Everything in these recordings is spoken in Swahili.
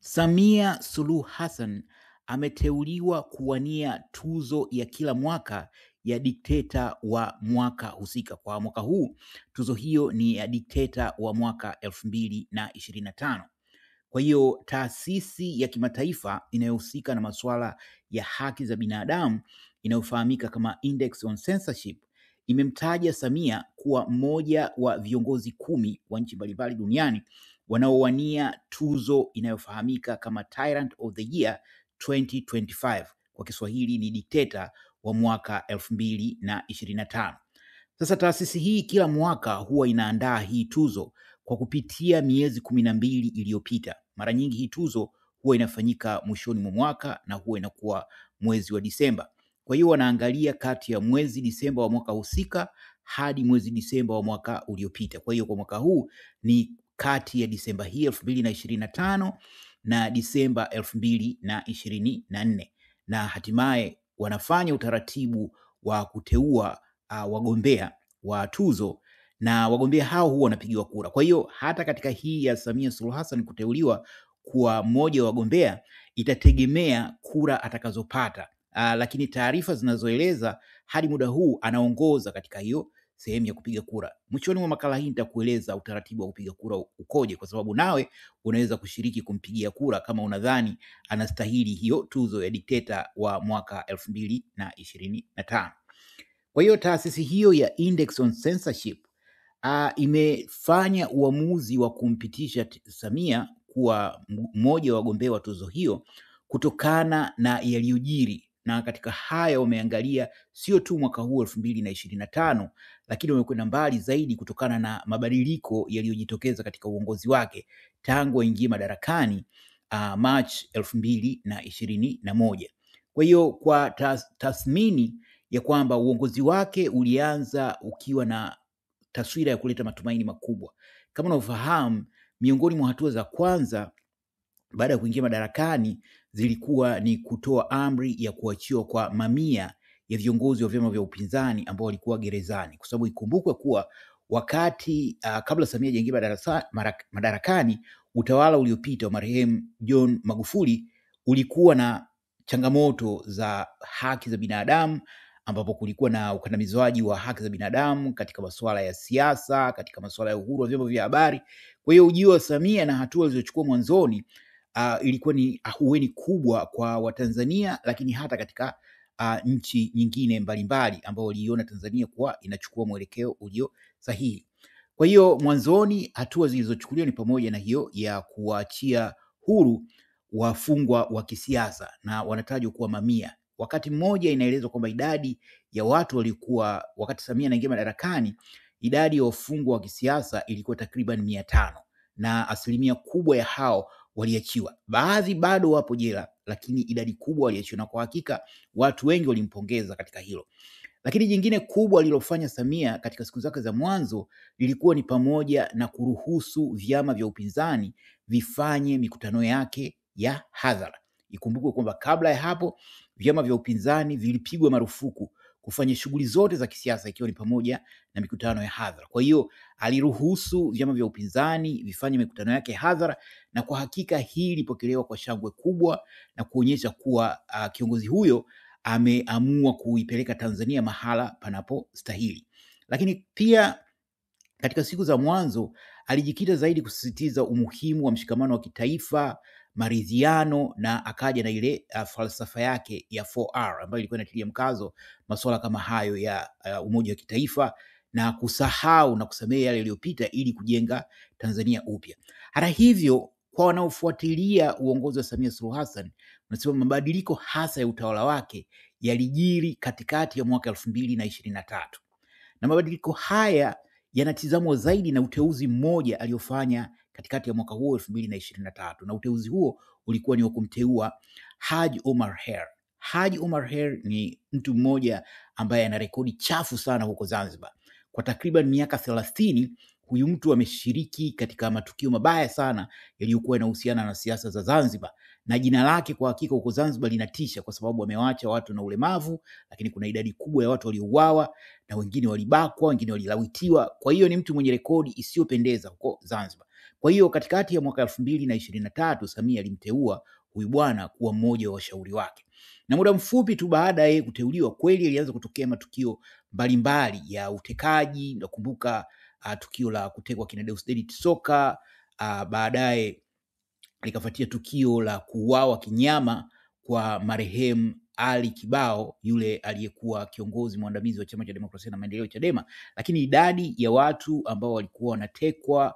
Samia Suluhu Hassan ameteuliwa kuwania tuzo ya kila mwaka ya dikteta wa mwaka husika. Kwa mwaka huu tuzo hiyo ni ya dikteta wa mwaka 2025. Kwa hiyo taasisi ya kimataifa inayohusika na masuala ya haki za binadamu inayofahamika kama Index on Censorship imemtaja Samia kuwa mmoja wa viongozi 10 wa nchi mbalimbali duniani wanaowania tuzo inayofahamika kama Tyrant of the Year 2025. Kwa Kiswahili ni dikteta wa mwaka 2025. Sasa taasisi hii kila mwaka huwa inaandaa hii tuzo kwa kupitia miezi 12 iliyopita. Mara nyingi hii tuzo huwa inafanyika mwishoni mwa mwaka na huwa inakuwa mwezi wa Disemba. Kwa hiyo wanaangalia kati ya mwezi Disemba wa mwaka husika hadi mwezi Disemba wa mwaka uliopita. Kwa hiyo kwa mwaka huu ni kati ya Disemba hii 2025 na Disemba 2024, na hatimaye wanafanya utaratibu wa kuteua wagombea wa tuzo, na wagombea hao huwa wanapigiwa kura. Kwa hiyo hata katika hii ya Samia Suluhu Hassan kuteuliwa kuwa mmoja wa wagombea itategemea kura atakazopata. Lakini taarifa zinazoeleza hadi muda huu anaongoza katika hiyo sehemu ya kupiga kura. Mwishoni mwa makala hii nitakueleza utaratibu wa kupiga kura ukoje, kwa sababu nawe unaweza kushiriki kumpigia kura kama unadhani anastahili hiyo tuzo ya dikteta wa mwaka 2025. Kwa hiyo taasisi hiyo ya Index on Censorship imefanya uamuzi wa kumpitisha Samia kuwa mmoja wa wagombea wa tuzo hiyo kutokana na yaliyojiri, na katika haya wameangalia sio tu mwaka huu 2025, lakini wamekwenda mbali zaidi kutokana na mabadiliko yaliyojitokeza katika uongozi wake tangu aingie madarakani March 2021. Kwa hiyo kwa tathmini ya kwamba uongozi wake ulianza ukiwa na taswira ya kuleta matumaini makubwa. Kama unavyofahamu, miongoni mwa hatua za kwanza baada ya kuingia madarakani zilikuwa ni kutoa amri ya kuachiwa kwa mamia ya viongozi wa vyama vya upinzani ambao walikuwa gerezani, kwa sababu ikumbukwe kuwa wakati kabla Samia hajaingia madarakani, utawala uliopita wa marehemu John Magufuli ulikuwa na changamoto za haki za binadamu, ambapo kulikuwa na ukandamizwaji wa haki za binadamu katika masuala ya siasa, katika masuala ya uhuru wa vyombo vya habari. Kwa hiyo ujio wa Samia na hatua zilizochukua mwanzoni ilikuwa ni ahueni kubwa kwa Watanzania, lakini hata katika nchi nyingine mbalimbali ambao waliona Tanzania kuwa inachukua mwelekeo ulio sahihi. Kwa hiyo mwanzoni hatua zilizochukuliwa ni pamoja na hiyo ya kuwaachia huru wafungwa wa kisiasa, na wanatajwa kuwa mamia. Wakati mmoja inaelezwa kwamba idadi ya watu walikuwa, wakati Samia anaingia madarakani, idadi ya wafungwa wa kisiasa ilikuwa takriban 500, na asilimia kubwa ya hao waliachiwa. Baadhi bado wapo jela, lakini idadi kubwa waliachiwa, na kwa hakika watu wengi walimpongeza katika hilo. Lakini jingine kubwa alilofanya Samia katika siku zake za mwanzo lilikuwa ni pamoja na kuruhusu vyama vya upinzani vifanye mikutano yake ya hadhara. Ikumbukwe kwamba kabla ya hapo vyama vya upinzani vilipigwa marufuku kufanya shughuli zote za kisiasa, ikiwa ni pamoja na mikutano ya hadhara. Kwa hiyo aliruhusu vyama vya upinzani vifanye mikutano yake ya hadhara, na kwa hakika hii ilipokelewa kwa shangwe kubwa na kuonyesha kuwa kiongozi huyo ameamua kuipeleka Tanzania mahala panapostahili. Lakini pia katika siku za mwanzo alijikita zaidi kusisitiza umuhimu wa mshikamano wa kitaifa, maridhiano, na akaja na ile falsafa yake ya 4R ambayo ilikuwa inatilia mkazo masuala kama hayo ya umoja wa kitaifa na kusahau na kusamehe yale yaliyopita ili kujenga Tanzania upya. Hata hivyo, kwa wanaofuatilia uongozi wa Samia Suluhu Hassan, unasema mabadiliko hasa ya utawala wake yalijiri katikati ya mwaka 2023, na mabadiliko haya yanatizamwa zaidi na uteuzi mmoja aliofanya katikati ya mwaka huo 2023, na uteuzi huo ulikuwa ni wa kumteua Haji Omar Her. Haji Omar Her ni mtu mmoja ambaye ana rekodi chafu sana huko Zanzibar. Kwa takriban miaka 30 huyu mtu ameshiriki katika matukio mabaya sana yaliyokuwa yanahusiana na siasa za Zanzibar, na jina lake kwa hakika huko Zanzibar linatisha, kwa sababu amewaacha watu na ulemavu, lakini kuna idadi kubwa ya watu waliouawa na wengine walibakwa, wengine walilawitiwa. Kwa hiyo ni mtu mwenye rekodi isiyopendeza huko Zanzibar. Kwa hiyo katikati ya mwaka 2023 Samia alimteua huyu bwana kuwa mmoja wa washauri wake, na muda mfupi tu baada ya yeye kuteuliwa, kweli alianza kutokea matukio mbalimbali ya utekaji. Nakumbuka tukio la kutekwa kina Deusdedith Soka, baadaye likafuatia tukio la kuuawa kinyama kwa marehemu Ali Kibao, yule aliyekuwa kiongozi mwandamizi wa Chama cha Demokrasia na Maendeleo Chadema. Lakini idadi ya watu ambao walikuwa wanatekwa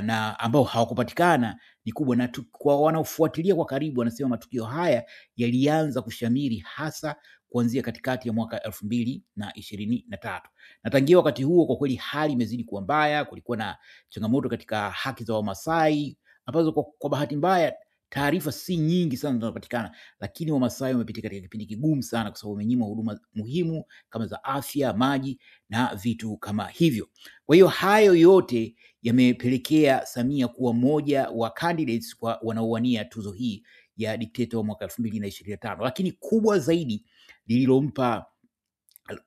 na ambao hawakupatikana ni kubwa, na kwa wanaofuatilia kwa karibu wanasema matukio haya yalianza kushamiri hasa kuanzia katikati ya mwaka 2023, na tangia wakati huo kwa kweli hali imezidi kuwa mbaya. Kulikuwa na changamoto katika haki za Wamasai ambazo kwa bahati mbaya taarifa si nyingi sana zinapatikana, lakini Wamasai wamepitia katika kipindi kigumu sana kwa sababu wamenyimwa huduma muhimu kama za afya, maji na vitu kama hivyo. Kwa hiyo hayo yote yamepelekea Samia kuwa mmoja wa candidates wanaowania tuzo hii ya dikteta wa mwaka 2025. Lakini kubwa zaidi lililompa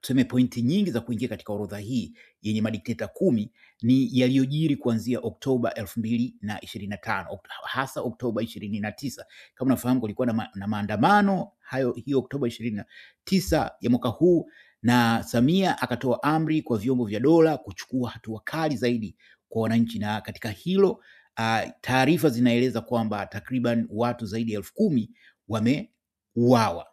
tuseme pointi nyingi za kuingia katika orodha hii yenye madikteta 10 ni yaliyojiri kuanzia Oktoba 2025, hasa Oktoba 29. Kama unafahamu kulikuwa na maandamano hiyo Oktoba 29 ya mwaka huu, na Samia akatoa amri kwa vyombo vya dola kuchukua hatua kali zaidi kwa wananchi, na katika hilo taarifa zinaeleza kwamba takriban watu zaidi ya 10,000 wameuawa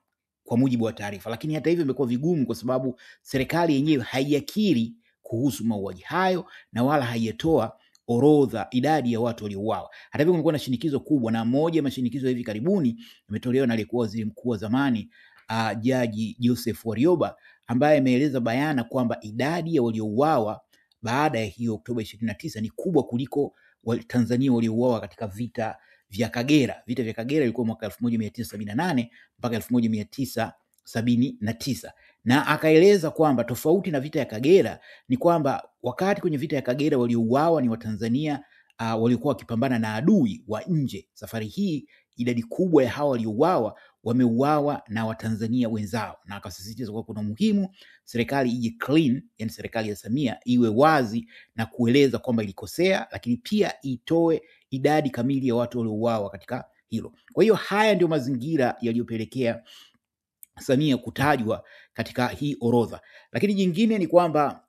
kwa mujibu wa taarifa. Lakini hata hivyo imekuwa vigumu kwa sababu serikali yenyewe haijakiri kuhusu mauaji hayo na wala haijatoa orodha idadi ya watu waliouawa. Hata hivyo kumekuwa na shinikizo kubwa, na moja ya mashinikizo hivi karibuni imetolewa na aliyekuwa waziri mkuu wa zamani Jaji Joseph Warioba, ambaye ameeleza bayana kwamba idadi ya waliouawa baada ya hiyo Oktoba 29 ni kubwa kuliko Tanzania waliouawa katika vita vya Kagera. Vita vya Kagera ilikuwa mwaka 1978 mpaka 1979, na akaeleza kwamba tofauti na vita ya Kagera ni kwamba wakati kwenye vita ya Kagera waliouawa ni Watanzania waliokuwa wakipambana na adui wa nje. Safari hii idadi kubwa ya hawa waliouawa wameuawa na Watanzania wenzao, na akasisitiza kwa kuna muhimu serikali ije clean, yani serikali ya Samia iwe wazi na kueleza kwamba ilikosea, lakini pia itoe idadi kamili ya watu waliouawa katika hilo. Kwa hiyo haya ndio mazingira yaliyopelekea Samia kutajwa katika hii orodha. Lakini jingine ni kwamba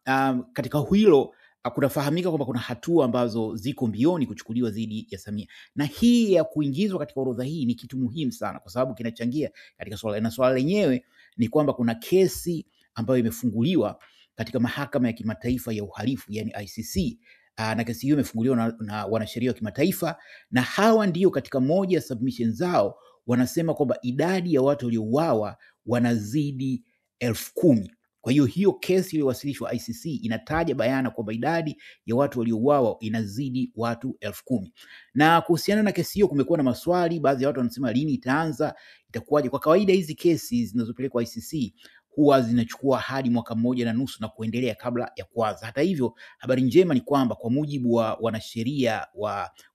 katika hilo kunafahamika kwamba kuna hatua ambazo ziko mbioni kuchukuliwa dhidi ya Samia, na hii ya kuingizwa katika orodha hii ni kitu muhimu sana kwa sababu kinachangia katika swala, na swala lenyewe ni kwamba kuna kesi ambayo imefunguliwa katika mahakama ya kimataifa ya uhalifu yani ICC, na kesi hiyo imefunguliwa na wanasheria wa kimataifa, na hawa ndio katika moja ya submission zao wanasema kwamba idadi ya watu waliouawa wanazidi 10,000. Kwa hiyo hiyo kesi iliyowasilishwa ICC inataja bayana kwamba idadi ya watu waliouawa inazidi watu 10,000. Na kuhusiana na kesi hiyo kumekuwa na maswali, baadhi ya watu wanasema lini itaanza, itakuwaje? Kwa kawaida hizi kesi zinazopelekwa ICC huwa zinachukua hadi 1.5 na kuendelea kabla ya kuanza. Hata hivyo, habari njema ni kwamba kwa mujibu wa wanasheria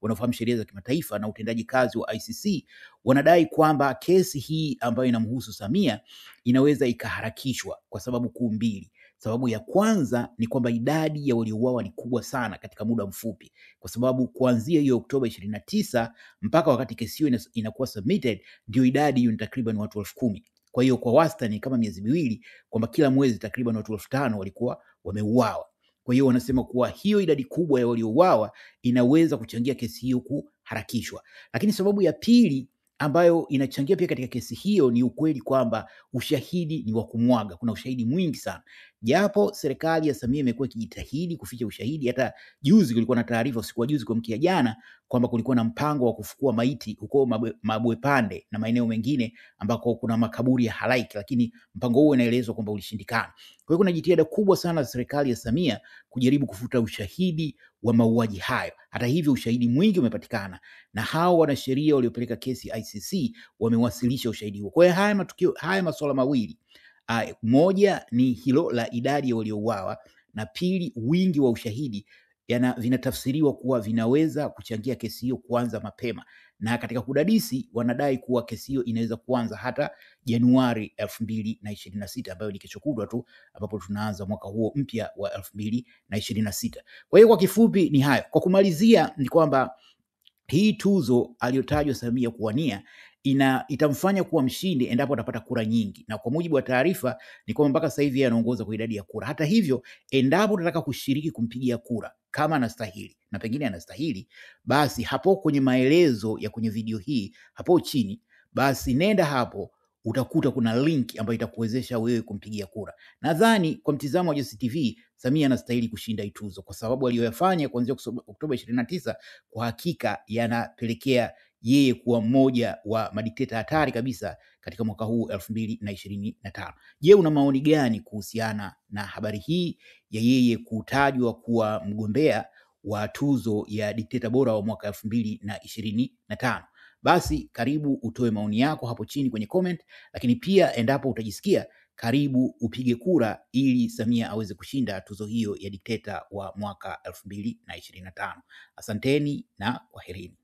wanaofahamu sheria za kimataifa na utendaji kazi wa ICC, wanadai kwamba kesi hii ambayo inamhusu Samia inaweza ikaharakishwa kwa sababu kuu mbili. Sababu ya kwanza ni kwamba idadi ya waliouawa ni kubwa sana katika muda mfupi, kwa sababu kuanzia hiyo Oktoba 29 mpaka wakati kesi hiyo inakuwa submitted ndio idadi hiyo ni takriban watu 10,000. Kwa hiyo kwa wastani kama miezi miwili, kwamba kila mwezi takriban watu 5,000 walikuwa wameuawa. Kwa hiyo wanasema kuwa hiyo idadi kubwa ya waliouawa inaweza kuchangia kesi hiyo kuharakishwa. Lakini sababu ya pili ambayo inachangia pia katika kesi hiyo ni ukweli kwamba ushahidi ni wa kumwaga. Kuna ushahidi mwingi sana, japo serikali ya Samia imekuwa ikijitahidi kuficha ushahidi. Hata juzi kulikuwa na taarifa, usiku wa juzi kuamkia jana, kwamba kulikuwa na mpango wa kufukua maiti huko Mabwepande na maeneo mengine ambako kuna makaburi ya halaiki, lakini mpango huo unaelezwa kwamba ulishindikana. Kwa hiyo kuna jitihada kubwa sana za serikali ya Samia kujaribu kufuta ushahidi wa mauaji hayo. Hata hivyo ushahidi mwingi umepatikana, na hao wanasheria waliopeleka kesi ICC wamewasilisha ushahidi huo. Kwa hiyo haya masuala mawili, moja ni hilo la idadi ya waliouawa, na pili wingi wa ushahidi, vinatafsiriwa kuwa vinaweza kuchangia kesi hiyo kuanza mapema, na katika kudadisi wanadai kuwa kesi hiyo inaweza kuanza hata Januari 2026 ambayo ni kesho kutwa tu, ambapo tunaanza mwaka huo mpya wa 2026. Kwa hiyo kwa kifupi ni hayo. Kwa kumalizia ni kwamba hii tuzo aliyotajwa Samia kuwania itamfanya kuwa mshindi endapo atapata kura nyingi, na kwa mujibu wa taarifa ni kwamba mpaka sasa hivi yeye anaongoza kwa idadi ya kura. Hata hivyo, endapo unataka kushiriki kumpigia kura kama anastahili, na pengine anastahili, basi hapo kwenye maelezo ya kwenye video hii hapo chini, basi nenda hapo utakuta kuna link ambayo itakuwezesha wewe kumpigia kura. Nadhani kwa mtizamo wa Jeusi TV, Samia anastahili kushinda tuzo kwa sababu aliyoyafanya kuanzia Oktoba 29 kwa hakika yanapelekea yeye kuwa mmoja wa madikteta hatari kabisa katika mwaka huu 2025. Je, una maoni gani kuhusiana na habari hii ya yeye kutajwa kuwa mgombea wa tuzo ya dikteta bora wa mwaka 2025? Basi karibu utoe maoni yako hapo chini kwenye comment, lakini pia endapo utajisikia, karibu upige kura ili Samia aweze kushinda tuzo hiyo ya dikteta wa mwaka 2025. Asanteni na kwaherini.